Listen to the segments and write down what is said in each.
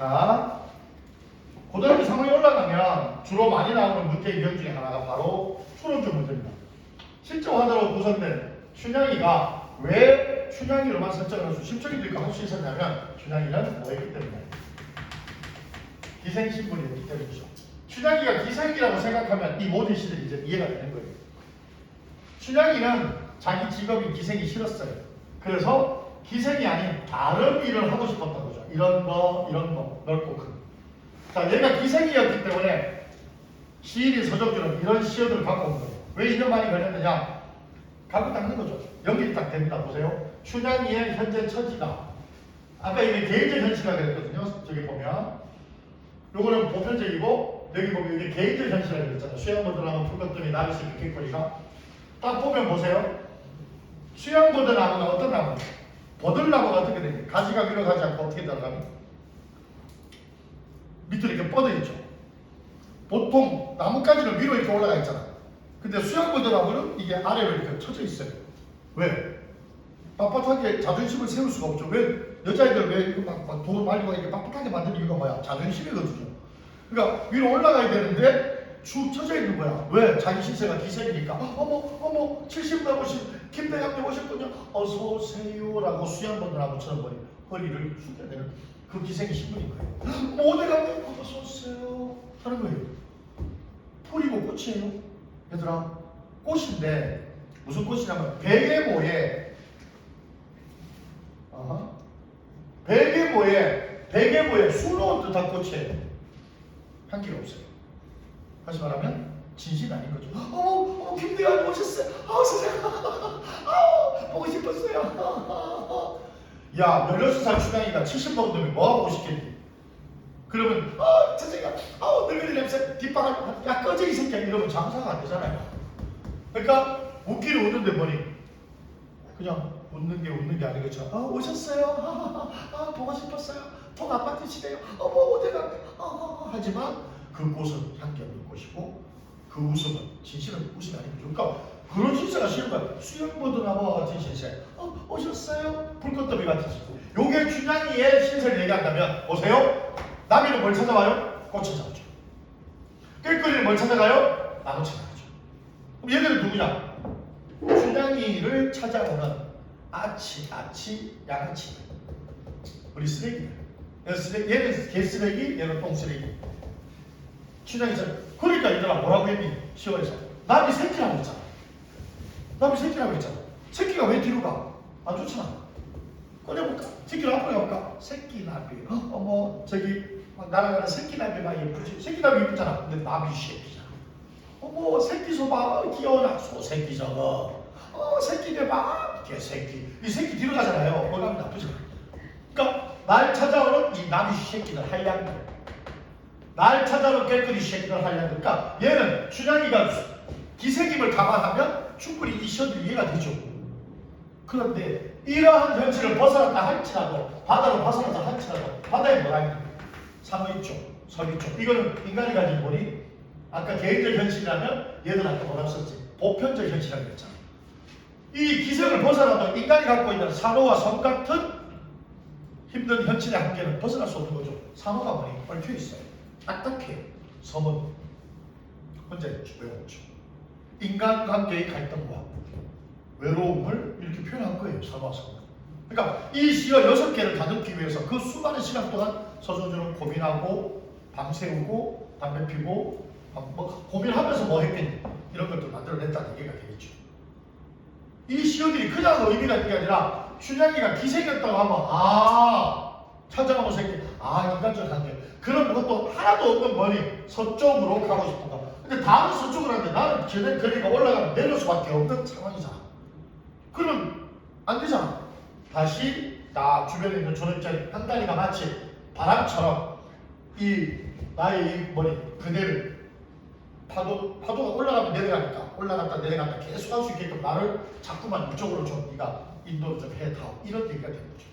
자, 고등학교 3학년 올라가면 주로 많이 나오는 문제 유형 중에 하나가 바로 추론적 문제입니다. 실제 화자로 구성된 춘향이가 왜 춘향이로만 설정을 해서 심청이들과 할 수 있었냐면 춘향이는 뭐였기 때문에 기생신분이었기 때문이죠. 춘향이가 기생이라고 생각하면 이 모든 시들이 이제 이해가 되는 거예요. 춘향이는 자기 직업인 기생이 싫었어요. 그래서 기생이 아닌 다른 일을 하고 싶었던 거죠. 이런 거 넓고 큰. 자, 얘가 기생이었기 때문에 시인인 서정주는 이런 시어들을 갖고 온 거예요. 왜 이런 말이 걸렸느냐? 갖고 닦는 거죠. 연결이 딱 됩니다. 보세요. 춘향이의 현재 처지가 아까 이게 개인적 현실이라고 그랬거든요. 저기 보면 요거는 보편적이고 여기 보면 이게 개인적 현실이라고 그랬잖아요. 수양보드나무 풀것들이 나를 수 있겠거리가 딱 보면 보세요. 수양보드나무가 어떤 나무? 버들나무가 어떻게 돼요? 가지가 위로 가지 않고 어떻게 들어가면 밑으로 이렇게 뻗어 있죠. 보통 나뭇가지는 위로 이렇게 올라가 있잖아. 근데 수양보드나무는 이게 아래로 이렇게 쳐져 있어요. 왜? 빳빳하게 자존심을 세울 수가 없죠. 왜 여자애들 왜 이거 막 돌을 말리고 이렇게 빳빳하게 만드는 이유가 뭐야? 자존심이거든요. 그러니까 위로 올라가야 되는데 축 쳐져 있는 거야. 왜? 자기 신세가 기생이니까. 어머 70 넘으신 김대감님 오셨군요. 어서 오세요라고 수양보드나무처럼 허리를 숙여야 되는 그 기생이 신분인 거예요. 오대감님 어서 오세요 하는 거예요. 풀이고 꽃이에요. 얘들아, 꽃인데 무슨 꽃이냐면 베개모에 수놓은 듯한 꽃이에요. 향기가 없어요. 다시 말하면 진실이 아닌 거죠. 어머 김대감님 오셨어요. 선생님 보고 싶었어요. 야, 16살 춘향이가 70 먹은 놈이 뭐하고 싶겠니? 그러면 선생님 늙은이 냄새 뒷방을 야 꺼져 이 새끼야 이러면 장사가 안 되잖아요. 그러니까 웃기는 웃는데 뭐니? 그냥 웃는 게 아닌 것처럼 오셨어요. 보고 싶었어요. 통 아파트시대요. 어머 어디가 하지만 그 꽃은 향기 없는 꽃이고 그 웃음은 진실은 웃음이 아닌 거죠. 그러니까 그런 신세가 싫은 거야. 수영보드나무와 같은 신세. 오셨어요? 불꽃더미 같은 신세. 요게 춘향이의 신세를 얘기한다면 보세요. 나비는 뭘 찾아와요? 꽃 찾아오죠. 꾀꼬리는 뭘 찾아가요? 나무 찾아가죠. 그럼 얘들은 누구냐? 춘향이를 찾아오는 아치, 양아치. 우리 쓰레기들. 얘는 개쓰레기, 얘는 똥쓰레기. 춘향이처럼. 그러니까 얘들아 뭐라고 했니? 10월에서. 나비 새끼라고 했잖아. 나비 새끼라고 했잖아. 새끼가 왜 뒤로 가? 안 좋잖아. 꺼내볼까? 새끼를 앞으로 가볼까? 새끼 나비. 어머 저기 날아가는 새끼 나비가 예쁘지? 새끼 나비 예쁘잖아. 근데 나비 새끼잖아. 어머 새끼 소봐 귀여워라. 소새끼 저거. 새끼 대박 개새끼. 이 새끼 뒤로 가잖아요. 가면 나쁘잖아. 그러니까 날 찾아오는 이 나비 새끼들 한량들. 날 찾아오는 깨끗이 새끼들 한량들. 그러니까 얘는 춘향이가 기생임을 감안하면 충분히 이 시험이 이해가 되죠. 그런데 이러한 현실을 벗어났다 할지라도 바다로 벗어났다 할지라도 바다에 뭐가 있는 거예요? 상어 있죠. 석 있죠. 이거는 인간이 가진 본이 아까 개인적 현실이라면 얘들한테 뭐라고 썼지? 보편적 현실이라고 했잖아. 이 기생을 벗어나도 인간이 갖고 있는 산호와 섬 같은 힘든 현실의 한계는 벗어날 수 없는 거죠. 산호가 뭐니? 얽혀 있어요. 딱딱해요. 섬은 혼자 있죠. 외롭죠. 인간관계의 갈등과 외로움을 이렇게 표현한 거예요. 산호와 섬은. 그러니까 이 시어 6개를 다듬기 위해서 그 수많은 시간 동안 서정주는 고민하고 밤새우고 담배 피고 고민하면서 뭐 했겠니? 이런 것들 만들어냈다는 얘기가 되겠죠. 이 시어들이 그냥 의미가 있는 게 아니라 춘향이가 기생이었다고 하면 찾아가고 생긴 인간적 관계 그런 것도 하나도 없는 머리 서쪽으로 가고 싶은가. 근데 다른 서쪽으로 하는데 나는 걔네 거리가 올라가면 내릴 수밖에 없는 상황이잖아. 그러면 안 되잖아. 다시 나 주변에 있는 조력자리 한 다리가 마치 바람처럼 이 나의 이 머리 그대를 파도가 올라가면 내려가니까 올라갔다 내려갔다 계속 할 수 있게끔 나를 자꾸만 이쪽으로 좀 네가 인도를 좀 해다오 이런 얘기가 되는 거죠.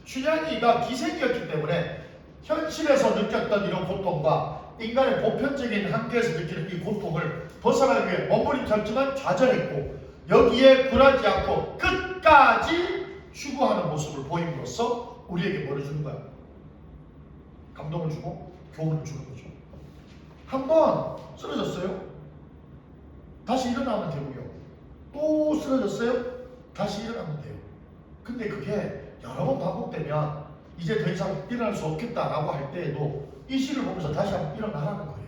춘향이가 기생이었기 때문에 현실에서 느꼈던 이런 고통과 인간의 보편적인 한계에서 느끼는 이 고통을 벗어나기 위해 몸부림쳤지만 좌절했고 여기에 굴하지 않고 끝까지 추구하는 모습을 보임으로써 우리에게 뭘 주는 거야? 감동을 주고 교훈을 주는 거죠. 한 번 쓰러졌어요. 다시 일어나면 되고요. 또 쓰러졌어요. 다시 일어나면 돼요. 근데 그게 여러 번 반복되면 이제 더 이상 일어날 수 없겠다라고 할 때에도 이 시를 보면서 다시 한번 일어나라는 거예요.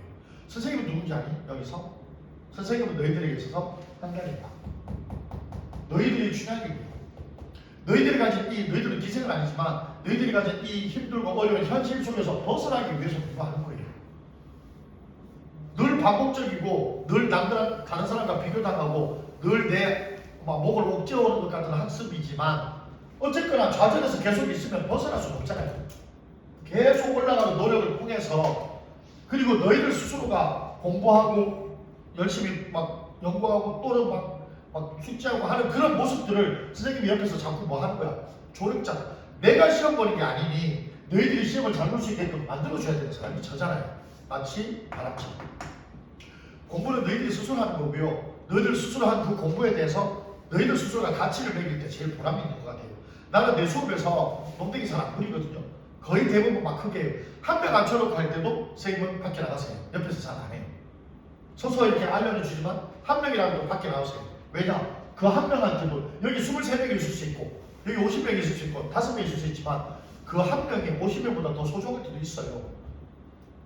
선생님은 누군지 아니? 여기서? 선생님은 너희들에게 있어서 한가리다. 너희들이 춘향이고 너희들이 가진 너희들은 기생은 아니지만 너희들이 가진 이 힘들고 어려운 현실 속에서 벗어나기 위해서 공부하는 거예요. 늘 반복적이고 늘 다른 사람과 비교당하고 늘 내 목을 옥죄어오는 것 같은 학습이지만 어쨌거나 좌절해서 계속 있으면 벗어날 수는 없잖아요. 계속 올라가는 노력을 통해서 그리고 너희들 스스로가 공부하고 열심히 막 연구하고 또는 막 숙제하고 하는 그런 모습들을 선생님이 옆에서 자꾸 뭐 하는 거야? 조력자. 내가 시험 보는 게 아니니 너희들이 시험을 잘 볼 수 있게끔 만들어줘야 되는 사람이 저잖아요. 마치 바람처럼. 공부는 너희들이 스스로 하는 거고요. 너희들 스스로 한 그 공부에 대해서 너희들 스스로가 가치를 매길 때 제일 보람이 있는 것 같아요. 나는 내 수업에서 놈대기 잘 안 부리거든요. 거의 대부분 막 크게 한 명 앉혀놓고 할 때도 선생님은 밖에 나가세요. 옆에서 잘 안 해요. 서서 이렇게 알려는 주지만 한 명이라도 밖에 나오세요. 왜냐? 그 한 명한테도 여기 23명이 있을 수 있고 여기 50명이 있을 수 있고 5명이 있을 수 있지만 그 한 명이 50명보다 더 소중할 때도 있어요.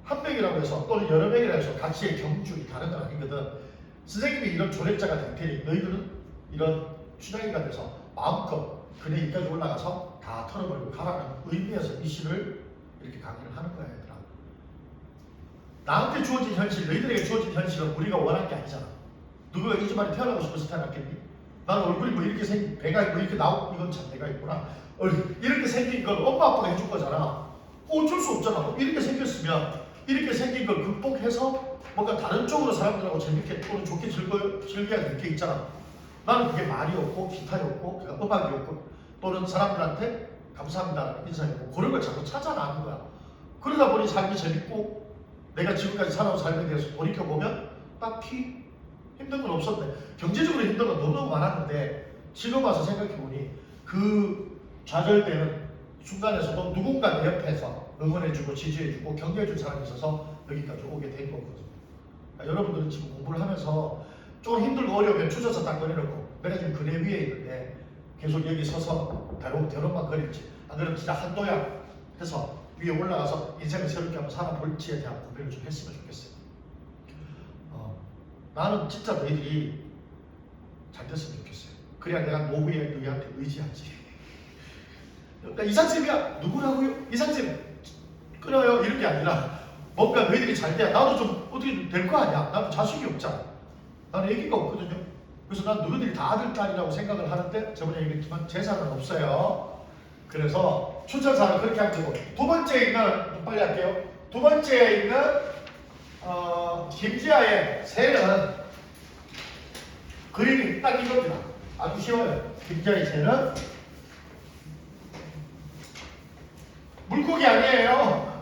한 명이라고 해서 또는 여러 명이라고 해서 가치의 경중이 다른 건 아니거든. 선생님이 이런 조력자가 될 테니 너희들은 이런 춘향이가 돼서 마음껏 그네 입까지 올라가서 다 털어버리고 가라는 의미에서 이 시를 이렇게 강의를 하는 거야 얘들아. 나한테 주어진 현실, 너희들에게 주어진 현실은 우리가 원한 게 아니잖아. 누가 이 집안에 태어나고 싶어서 태어났겠니? 나는 얼굴이 뭐 이렇게 생긴 배가 뭐 이렇게 나오고 이건 참 배가 있구나. 이렇게 생긴 건 엄마 아빠가 해준 거잖아. 어쩔 수 없잖아. 이렇게 생겼으면 이렇게 생긴 걸 극복해서 뭔가 다른 쪽으로 사람들하고 재밌게 또는 좋게 즐겨야 될 게 있잖아. 나는 그게 말이었고 기타였고 음악이었고 또는 사람들한테 감사합니다라는 인사였고 그런 걸 자꾸 찾아나는 거야. 그러다 보니 삶이 재밌고 내가 지금까지 살아온 삶에 대해서 돌이켜보면 딱히 힘든 건 없었네. 경제적으로 힘든 건 너무너무 많았는데 지금 와서 생각해보니 그 좌절되는 순간에서도 누군가 내 옆에서 응원해주고 지지해주고 격려해준 사람이 있어서 여기까지 오게 된 거거든요. 그러니까 여러분들은 지금 공부를 하면서 좀 힘들고 어려우면 주저서 딱 꺼내놓고 내가 지금 그네 위에 있는데 계속 여기 서서 대롱만 거릴지 안 그러면 진짜 한도야 해서 위에 올라가서 인생을 새롭게 한번 살아볼지에 대한 고민을 좀 했으면 좋겠어요. 나는 진짜 너희들이 잘 됐으면 좋겠어요. 그래야 내가 노후에 너희한테 의지하지. 그러니까 이상쌤이야 누구라고요? 이상쌤 끊어요 이런 게 아니라 뭔가 너희들이 잘 돼야 나도 좀 어떻게 될 거 아니야. 나도 자식이 없잖아. 나는 애기가 없거든요. 그래서 난 너희들이 다 아들, 딸이라고 생각을 하는데 저번에 얘기했지만 재산은 없어요. 그래서 춘천사는 그렇게 할 거고 두 번째에 있는 빨리 할게요. 두 번째에 있는 김지아의 새는 그림이 딱 이겁니다. 아주 쉬워요. 김지아의 새는 물고기 아니에요.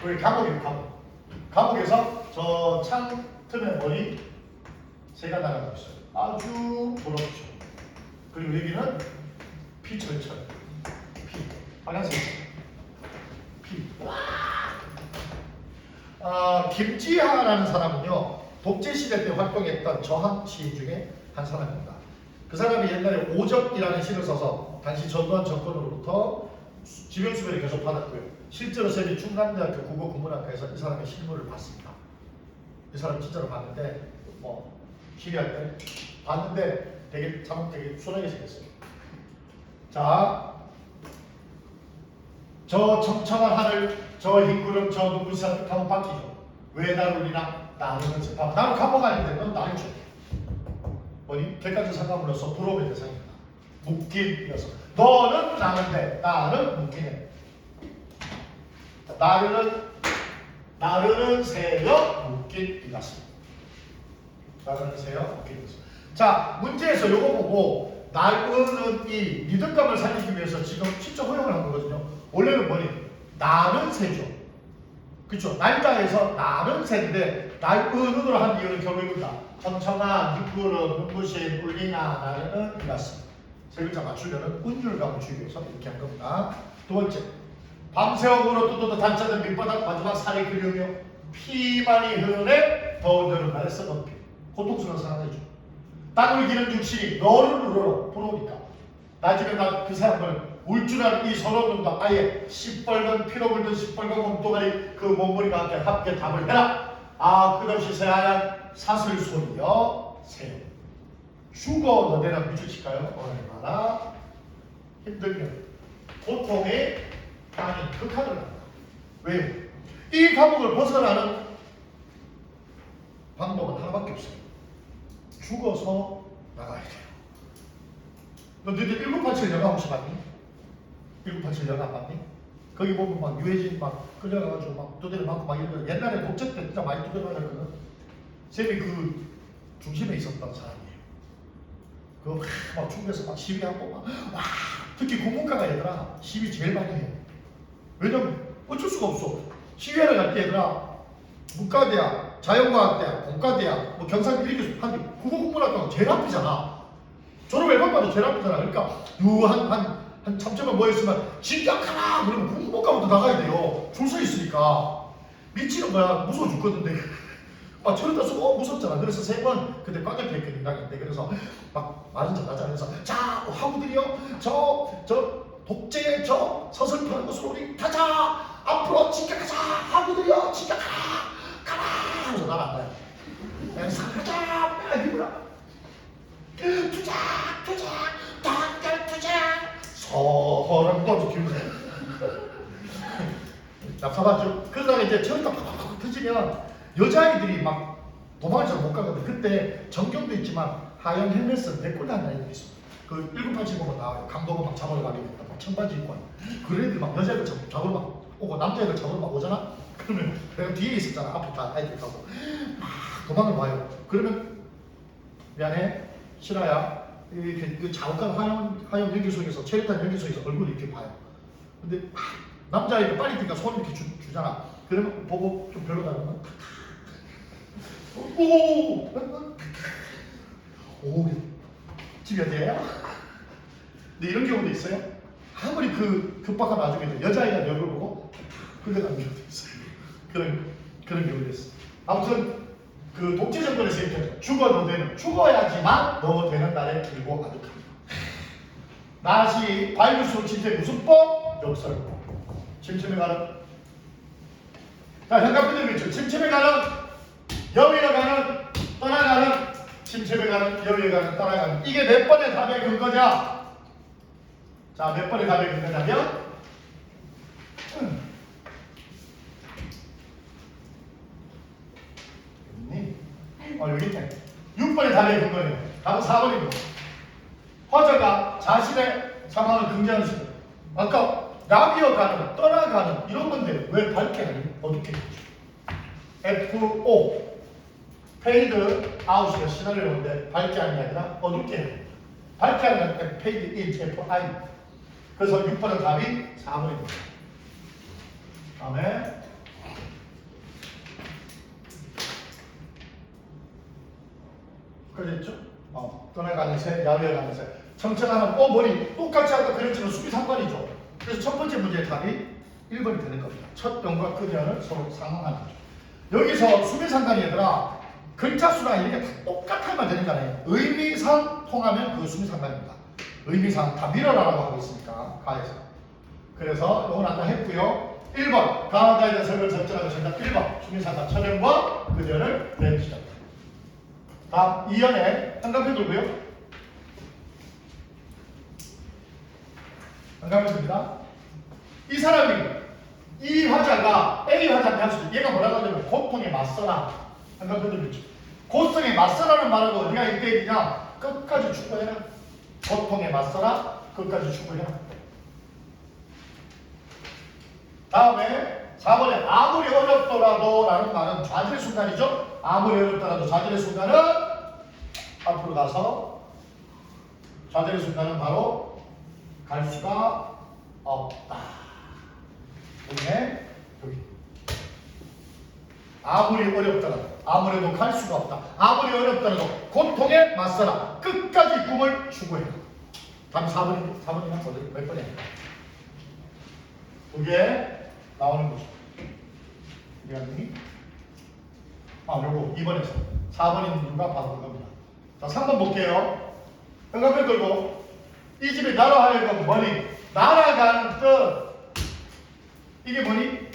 우리 감옥이에요. 감옥에서 저 창 틈에 머리 새가 날아가고 있어요. 아주 부럽죠. 그리고 여기는 피철철 피 빨간색 피. 김지하라는 사람은요 독재시대 때 활동했던 저항 시인 중에 한 사람입니다. 그 사람이 옛날에 오적이라는 시를 써서 당시 전두환 정권으로부터 지명수배를 계속 받았고요. 실제로 세계 충남대학교 국어국문학과에서 이 사람의 실물을 봤습니다. 이 사람 진짜로 봤는데 시리할 때 봤는데 되게 순하게 생겼어요. 자, 저 청청한 하늘, 저 흰 구름, 저 눈부신 하면 바뀌죠. 왜 날 울리나? 나는 저 나는 감옥 아닌데 넌 나를 줘. 뭐니? 객관적 상관으로서 부러움의 대상입니다. 묶인 녀석. 너는 나는데 나는 묶이네. 나르는 새여 묶인 이같습니다. 나르는 새여 묶인 이같습니다. 자, 문제에서 요거 보고 나르는 이 리듬감을 살리기 위해서 지금 시적 허용을 한 거거든요. 원래는 뭐니? 나는 새죠. 그쵸? 날다에서 나는 새인데 날은으로 한 이유는 결국 이겁니다. 청청한 흰구름 눈부신 울리나 나르는 이같습니다. 세 글자 맞추려는 운율감을 주기 위해서 이렇게 한 겁니다. 두 번째, 밤새워 울어 뚜뚜뚜 단짜는 밑바닥 마지막 살이 그리우며 피만이 흐르네 더운 여름날에 썩은 피. 고통스러운 상황이죠. 땅을 기는 육신이 너를 울어라 부러우니까 나중에 나 그 사람을 울 줄 아는 이 서러운 눈과 아예 시뻘건 피로 물든 시뻘건 몸뚱아리 그 몸무리가 함께 답을 해라. 아 끝없이 새하얀 사슬 소리여 새요. 죽어 너네랑 미주칠까요? 얼마나 힘들면 고통의 강이 극한을 한다. 왜요? 이 감옥을 벗어나는 방법은 하나밖에 없어요. 죽어서 나가야 돼요. 너희들 1987 영화 혹시 봤니? 1987 영화 봤니? 거기 보면 막 유해진 막 끌려가가지고 막 두드려 맞고 막 이런 거 옛날에 독재 때 진짜 많이 두드려 맞았거든. 쌤이 그 중심에 있었던 사람이에요. 그거 막 중국에서 막 시위하고 막 와 특히 국문과가 얘들아 시위 제일 많이 해요. 왜냐면 어쩔 수가 없어. 시위하러 갈 때 얘들아 문과대학, 자연과학대학, 공과대학, 뭐 경상 이렇게 하는데 국어국문학과가 제일 앞이잖아. 졸업 앨범마다 제일 앞이잖아. 그러니까 한 3점만 모였으면 진격하라! 그러면 국문과부터 나가야 돼요. 줄 서 있으니까. 미치는 거야. 무서워 죽겠는데. 막 저러다 쓰고 무섭잖아. 그래서 3번 그때 꽝을 뺐거든. 나한테. 그래서 막 말은 잘하잖아. 그래서 자 하고들이요. 저 독재 저 서슬프는 것으로 우리 가자. 앞으로 진격하자. 하고들이요. 진격하라. 가라. 그래서 나는 안 가요. 가자. 힘으라. 투작 당장 투작 서런 떠서 기울어요. 납사봤죠? 그러다가 이제 저기가 팍팍팍 터지면 여자아이들이 막 도망을 잘 못 가거든. 그때 정경도 있지만 하얀 헬멧은 백골 하는 아이들이 있어. 그 1987 보면 나와요. 강도가 막 잡으러 가겠다. 막 청바지 입고 그런 애들 막 여자애들 잡으러 막 오고 남자애들 잡으러 막 오잖아? 그러면 내가 뒤에 있었잖아. 앞에 다 아이들 가고 막 도망을 와요. 그러면 미안해 실화야. 이렇게 자욱한 화염 연기 속에서 체류탄 연기 속에서 얼굴을 이렇게 봐요. 근데 남자애가 빨리 뛰니까 손 이렇게 주잖아. 그러면 보고 좀 별로다 그러면 오 집이 어디예요? 근데 이런 경우도 있어요. 아무리 그 급박한 와중에도 여자아이가 내 얼굴 보고 끌려가는 경우도 있어요. 그런 경우도 있어. 아무튼 그 독재 정권에서 이렇게 죽어 너되는 죽어야지만 너 되는 날에 길고 아득합니다. 나시 발굴수 침체 무슨 법? 역설법. 침체에 가는 자 현관분들 있죠. 침체에 가는 여위에 가는 떠나가는 침체에 가는 여위에 가는 떠나가는 이게 몇 번의 답의 근거냐? 자 몇 번의 답의 근거냐면 여기 있네. 6번의 답의 근거네요. 답은 4번입니다. 화자가 자신의 상황을 긍정하는 식으로 아까 나비어가는 떠나가는 이런 건데 왜 밝게 하니? 어둡게 했죠. FO 페이드 아웃이가 시나리오인데 밝게 하는 게 아니라 어둡게 해요. 밝게 하면 페이드 인 FI 그래서 6번의 답이 4번입니다. 다음에 그랬죠? 떠나가는 새, 야외에 가는 새. 청청하는 머리 똑같이 아까 그렸지만 수비 상관이죠. 그래서 첫 번째 문제의 답이 1번이 되는 겁니다. 첫 병과 그 년을 서로 상응하는 거죠. 여기서 수비 상관이 얘들아 글자 수랑 이렇게 다 똑같아야만 되는 거 아니에요. 의미상 통하면 그 수비 상관입니다. 의미상 다 밀어라라고 하고 있으니까 가에서. 그래서 이건 아까 했고요. 1번 가나다에 대한 설명을 적절하게 정답 1번 수비 상관 천연과 그 년을 내주시다. 다음 2연에 한강표 들고요. 한강표입니다. 이 사람이 이 화자가 A 화자한테 할 수도 얘가 뭐라고 하냐면 고통에 맞서라. 한강표 들죠. 고통에 맞서라는 말하고 어디가 일대일이냐 끝까지 추구해라. 고통에 맞서라. 끝까지 추구해라. 다음에 4번에 아무리 어렵더라도 라는 말은 좌절의 순간이죠. 아무리 어렵더라도 좌절의 순간은 앞으로 가서 좌절의 순간은 바로 갈 수가 없다. 여기 아무리 어렵더라도 아무래도 갈 수가 없다. 아무리 어렵더라도 고통에 맞서라. 끝까지 꿈을 추구해라. 답이 4번이면 몇 번이야? 그게 나오는 거죠. 이해하니? 요거 2번에서 4번인 이유가 바로 그겁니다. 자, 3번 볼게요. 현관펜 들고 이 집에 나라 하여금 뭐니? 날아가는 뜻. 이게 뭐니?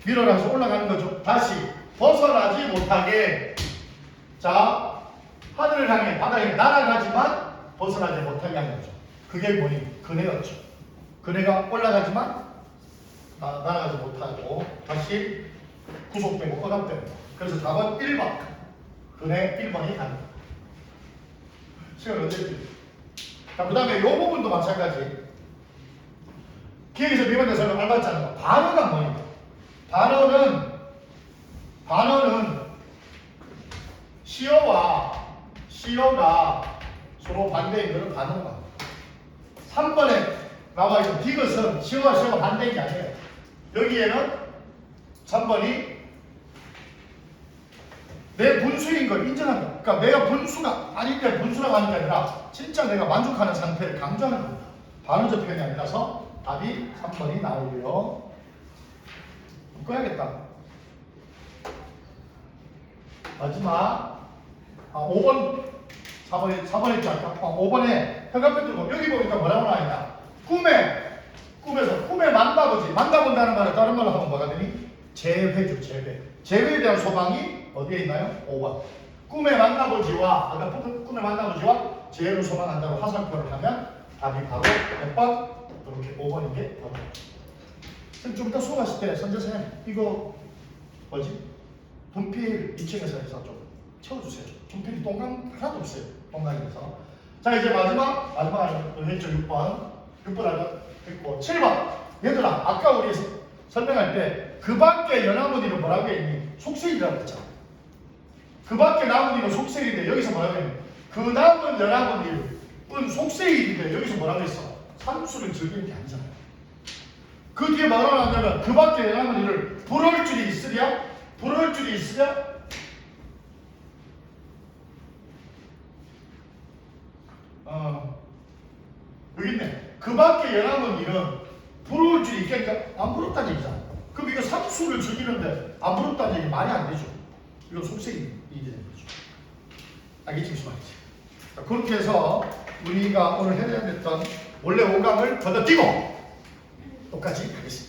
밀어라서 올라가는 거죠. 다시 벗어나지 못하게. 자, 하늘을 향해 바다에 날아가지만 벗어나지 못하게 하는 거죠. 그게 뭐니? 그네였죠. 그네가 올라가지만 날아가지 못하고 다시 구속되고 억압됩니다. 그래서 답은 1번. 그네 1번이 가는 거예요. 시간 언제 돼? 자, 그 다음에 이 부분도 마찬가지. 기획에서 미반대설명 알맞지 않은 거. 반어가 뭐냐? 반어는 시어가 서로 반대인 것을 반어가. 3번에 나와 있는 디귿은 시어가 반대인 게 아니에요. 여기에는 3번이 내 분수인 걸 인정한다. 그러니까 내가 분수가 아닌데 분수라고 하는 게 아니라 진짜 내가 만족하는 상태를 강조하는 겁니다. 반어적 표현이 아니라서 답이 3번이 나오고요. 묶어야겠다. 마지막 5번 4번 했지 않을까? 5번에 현관펜 들고 여기 보니까 뭐라고 나와있냐? 꿈에 만나본다는 말을 다른 말로 하면 뭐가 되니? 재회죠. 재회에 대한 소망이 어디에 있나요? 5번. 꿈에 만나보지와 재회를 소망한다고 화살표를 하면 답이 바로 몇 번? 이렇게 5번인 게 답입니다. 좀 이따 수업하실 때 선생님 이거 뭐지? 분필 2층에서 해서 좀 채워주세요. 분필이 동강 하나도 없어요. 동강에서. 자, 이제 마지막으로 했죠. 6번 아까 했고 7번. 얘들아, 아까 우리 설명할 때 그 밖에 연화문의는 뭐라고 했니? 속세이라고 했잖아. 그 밖에 나무니는 속세일인데 여기서 뭐라고 했니? 그 남은 연화문의는 속세일인데 여기서 뭐라고 했어? 산수를 즐기는 게 아니잖아요. 그 뒤에 뭐라고 하냐면 그 밖에 연화문의를 부러울 줄이 있으랴? 여기 있네. 그 밖에 연합은 부러울 줄이 있겠니까 안 부럽다는 얘기잖아. 그럼 이거 삼수를 즐기는데 안 부럽다는 얘기 말이 안 되죠. 이거 속색이 되는 거죠. 알겠지? 무슨 말이지? 자, 그렇게 해서 우리가 오늘 해야 됐던 원래 5강을 건너뛰고 똑같이 하겠습니다.